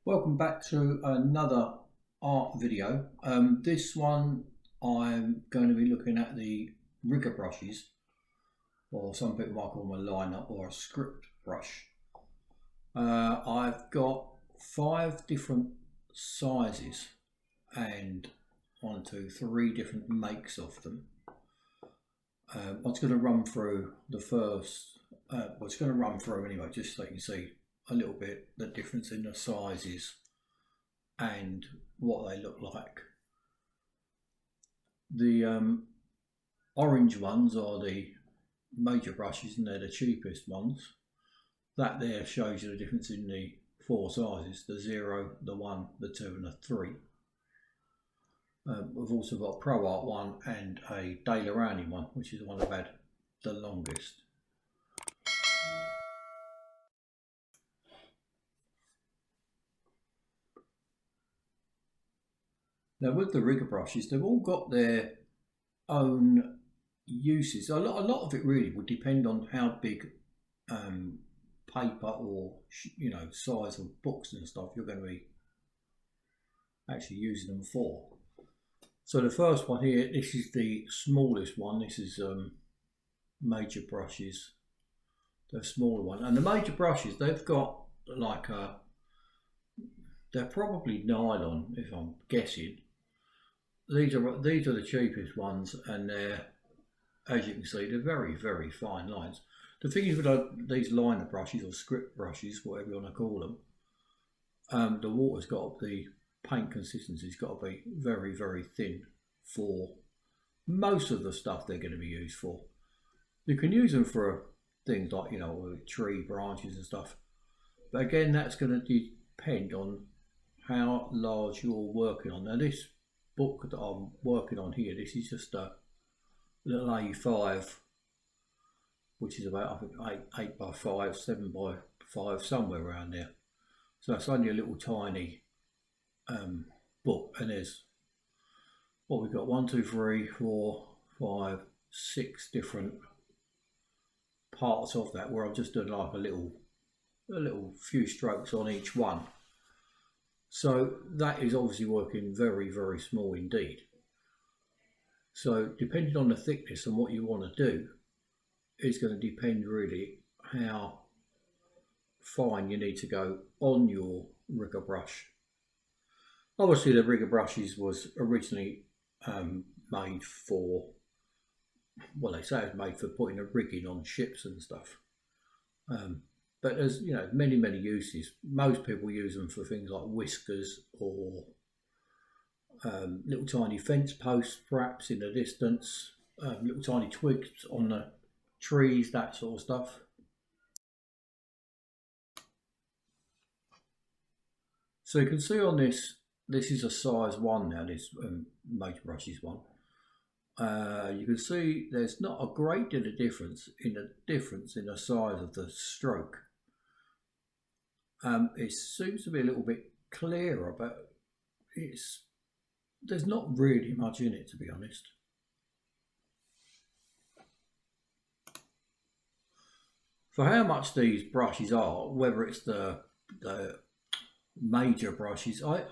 Welcome back to another art video. This one I'm going to be looking at the rigger brushes, or some people might call them a liner or a script brush. I've got 5 different sizes and 3 different makes of them. I'm just going to run through the first, it's going to run through anyway, just so you can see a little bit the difference in the sizes and what they look like. The orange ones are the major brushes and they're the cheapest ones. That there shows you the difference in the 4 sizes, the 0, the 1, the 2 and the 3. We've also got a Pro Art one and a Rowney one, which is the one I've had the longest. Now with the rigger brushes, they've all got their own uses. A lot of it really would depend on how big paper or size of books and stuff you're going to be actually using them for. So the first one here, this is the smallest one. This is major brushes, the smaller one. And the major brushes, they've got like they're probably nylon, if I'm guessing. These are the cheapest ones, and they're, as you can see, they're very, very fine lines. The thing is with these liner brushes or script brushes, whatever you want to call them, the water's got the paint consistency's got to be very, very thin for most of the stuff they're going to be used for. You can use them for things like tree branches and stuff, but again that's going to depend on how large you're working on. Now this book that I'm working on here, this is just a little A5, which is about, I think, 8 by 5, 7 by 5, somewhere around there. So it's only a little tiny book, and there's what we've got 1, 2, 3, 4, 5, 6 different parts of that, where I've just done like a little few strokes on each one. So that is obviously working very, very small indeed. So depending on the thickness and what you want to do, is going to depend really how fine you need to go on your rigger brush. Obviously the rigger brushes was originally made for, well, they say it was made for putting a rigging on ships and stuff. But there's many uses. Most people use them for things like whiskers or little tiny fence posts, perhaps in the distance, little tiny twigs on the trees, that sort of stuff. So you can see on this is a size 1 now, this major brushes one. You can see there's not a great deal of difference in the size of the stroke. It seems to be a little bit clearer, but there's not really much in it, to be honest. For how much these brushes are, whether it's the major brushes, I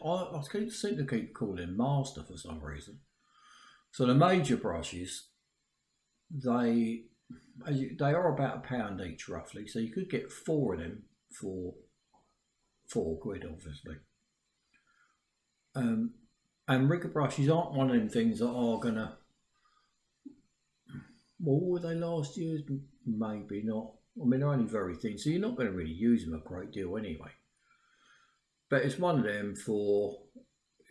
seem to keep calling master for some reason. So the major brushes, they are about £1 each roughly. So you could get 4 of them for £4, obviously. And rigger brushes aren't one of them things that are gonna, well, were they last year's? Maybe not. I mean, they're only very thin, so you're not going to really use them a great deal anyway. But it's one of them for,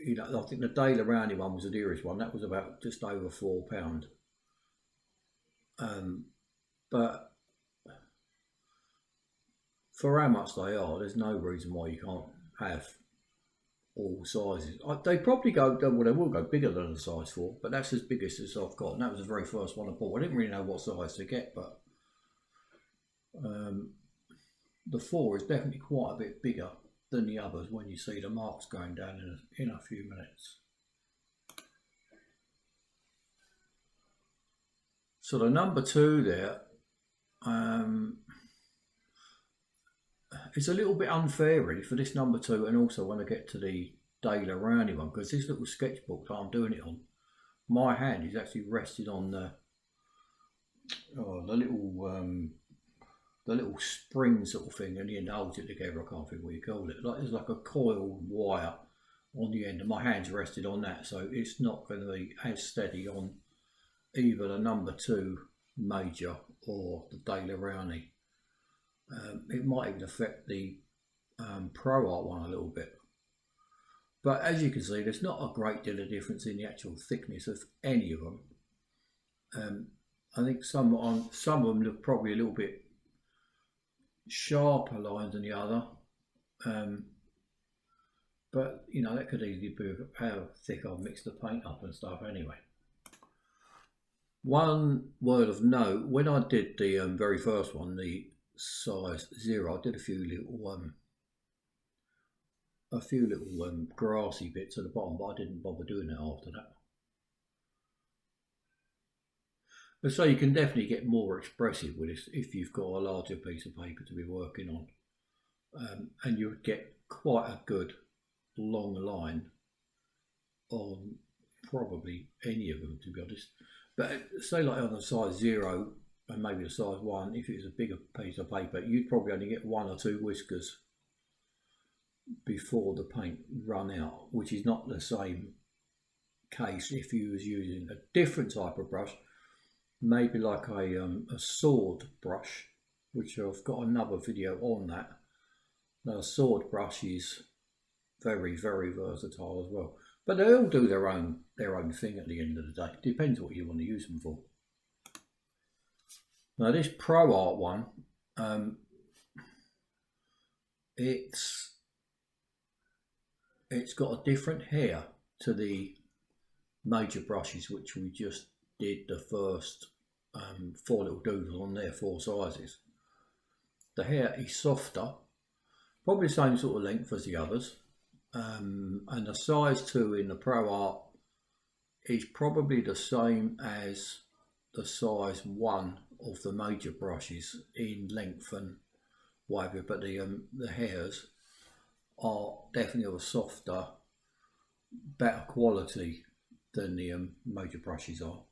I think the Rowney one was the dearest one. That was about just over £4. But for how much they are, there's no reason why you can't have all sizes. They probably go, well, they will go bigger than a size 4, but that's as big as I've got. And that was the very first one I bought. I didn't really know what size to get, but the 4 is definitely quite a bit bigger than the others when you see the marks going down in a few minutes. So the number 2 there, it's a little bit unfair really for this number 2, and also when I get to the De La Rowney one, because this little sketchbook that I'm doing it on, my hand is actually rested on the little spring sort of thing, and the end holds it together. I can't think what you call it. Like there's like a coiled wire on the end, and my hand's rested on that, so it's not going to be as steady on either the number 2 major or the De La Rowney. It might even affect the Pro Art one a little bit. But as you can see, there's not a great deal of difference in the actual thickness of any of them. I think some of them look probably a little bit sharper lines than the other. But you know, that could easily be how thick I've mixed the paint up and stuff anyway. One word of note, when I did the very first one, the size 0, I did a few little grassy bits at the bottom, but I didn't bother doing it after that. But so you can definitely get more expressive with this if you've got a larger piece of paper to be working on, and you would get quite a good long line on probably any of them, to be honest. But say like on the size 0 and maybe the size 1, if it was a bigger piece of paper, you'd probably only get 1 or 2 whiskers before the paint run out, which is not the same case if you was using a different type of brush, maybe like a sword brush, which I've got another video on that. Now, a sword brush is very, very versatile as well, but they all do their own thing at the end of the day. Depends what you want to use them for. Now this Pro Art one, it's got a different hair to the major brushes, which we just did the first 4 little doodles on there, 4 sizes. The hair is softer, probably the same sort of length as the others, and the size 2 in the Pro Art is probably the same as the size 1 of the major brushes in length and whatever, but the hairs are definitely of a softer, better quality than the major brushes are.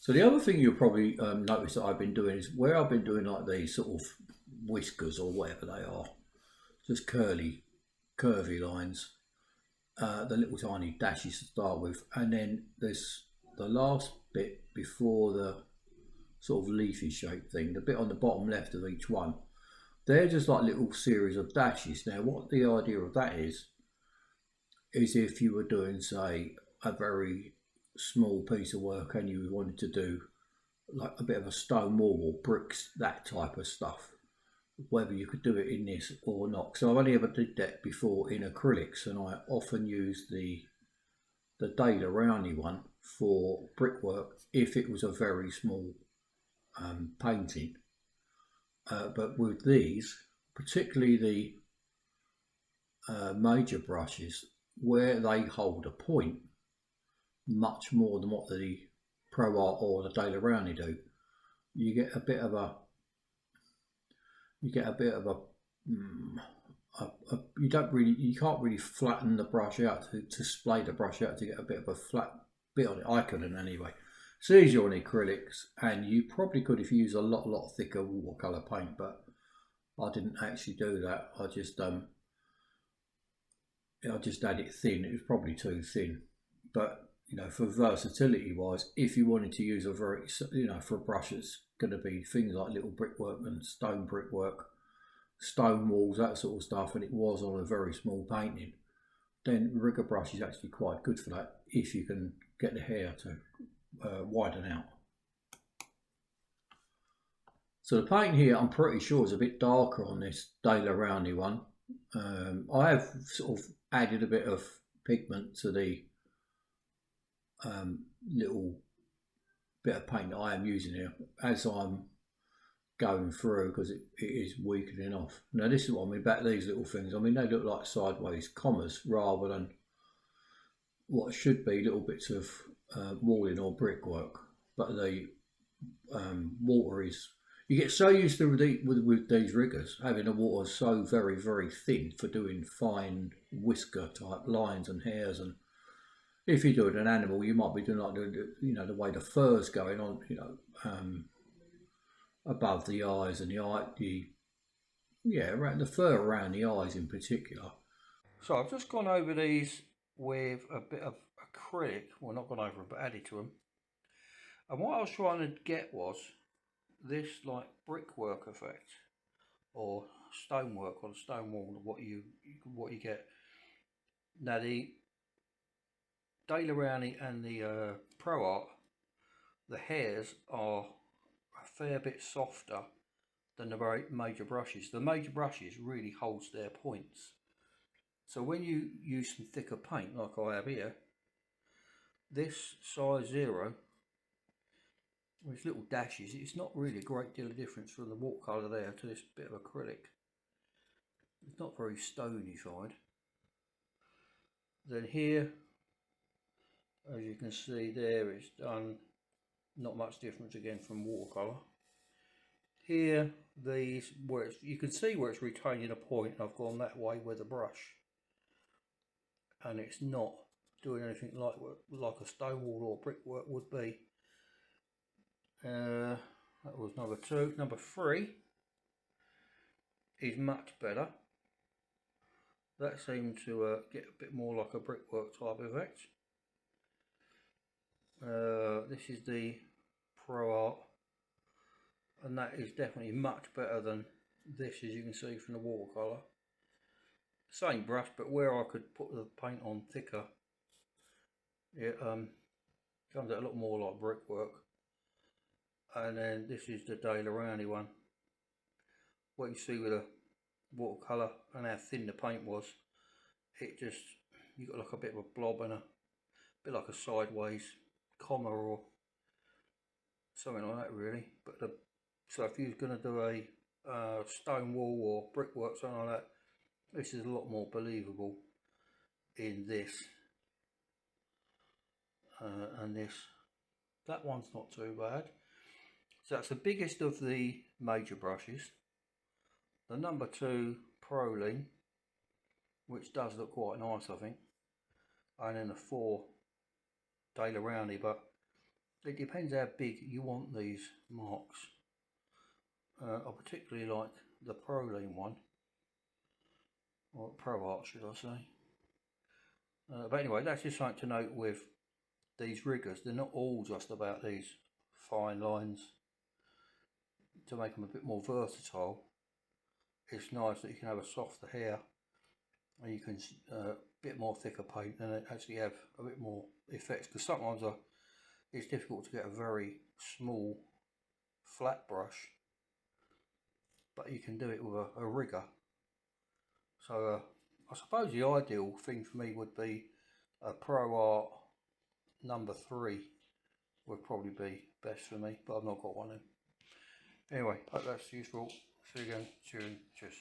So the other thing you'll probably notice that I've been doing is where I've been doing like these sort of whiskers or whatever they are, just curvy lines, the little tiny dashes to start with, and then there's the last bit before the sort of leafy shape thing, the bit on the bottom left of each one. They're just like little series of dashes. Now what the idea of that is if you were doing, say, a very small piece of work and you wanted to do like a bit of a stone wall or bricks, that type of stuff, whether you could do it in this or not. So I've only ever did that before in acrylics, and I often use the De La Rowney one for brickwork if it was a very small painting. But with these, particularly the major brushes, where they hold a point much more than what the Pro Art or the De La Rowney do, you get a bit of a you can't really flatten the brush out to splay the brush out to get a bit of a flat bit on it. I couldn't anyway. It's easier on acrylics, and you probably could if you use a lot thicker watercolor paint, but I didn't actually do that. I just had it thin. It was probably too thin, but you know, for versatility wise, if you wanted to use a very, you know, for a brush that's going to be things like little brickwork and stone brickwork, stone walls, that sort of stuff, and it was on a very small painting, then rigger brush is actually quite good for that if you can get the hair to widen out. So the paint here, I'm pretty sure, is a bit darker on this De La Rowney one. I have sort of added a bit of pigment to the little bit of paint that I am using here as I'm going through, because it is weakening off. Now this is what I mean about these little things. I mean, they look like sideways commas rather than what should be little bits of walling or brickwork, but the water is, You get so used to with these riggers having the water so very very thin for doing fine whisker type lines and hairs, and if you're doing an animal, you might be doing like the way the fur's going on, above the eyes and around the fur around the eyes in particular. So I've just gone over these with a bit of acrylic. Well, not gone over them, but added to them. And what I was trying to get was this like brickwork effect or stonework on a stone wall. What you get now, the Rowney and the Pro Art, the hairs are a fair bit softer than the major brushes. The major brushes really holds their points. So when you use some thicker paint like I have here, this size 0, with little dashes, it's not really a great deal of difference from the watercolour there to this bit of acrylic. It's not very stony-fied. Then here, as you can see there, it's done not much difference again from watercolour. Here, these where you can see where it's retaining a point. I've gone that way with a brush, and it's not doing anything like a stone wall or brickwork would be. That was number 2. Number 3 is much better. That seemed to get a bit more like a brickwork type effect. This is the Pro Art, and that is definitely much better than this, as you can see from the watercolour. Same brush, but where I could put the paint on thicker, it comes out a lot more like brickwork. And then this is the Rowney one. What you see with the watercolour and how thin the paint was, it just, you got like a bit of a blob and a bit like a sideways comma or something like that really. But so if you're going to do a stone wall or brickwork, something like that, this is a lot more believable in this and this. That one's not too bad. So that's the biggest of the major brushes. The number 2 Prolene, which does look quite nice, I think. And then the 4 Rowney, but it depends how big you want these marks. I particularly like the Prolene one, or Pro Art should I say. But anyway, that's just something to note with these riggers. They're not all just about these fine lines. To make them a bit more versatile, it's nice that you can have a softer hair and you can a bit more thicker paint and actually have a bit more effects, because sometimes it's difficult to get a very small flat brush, but you can do it with a rigger. So I suppose the ideal thing for me would be a Pro Art number 3 would probably be best for me, but I've not got one in. Anyway, hope that's useful. See you again. Cheers.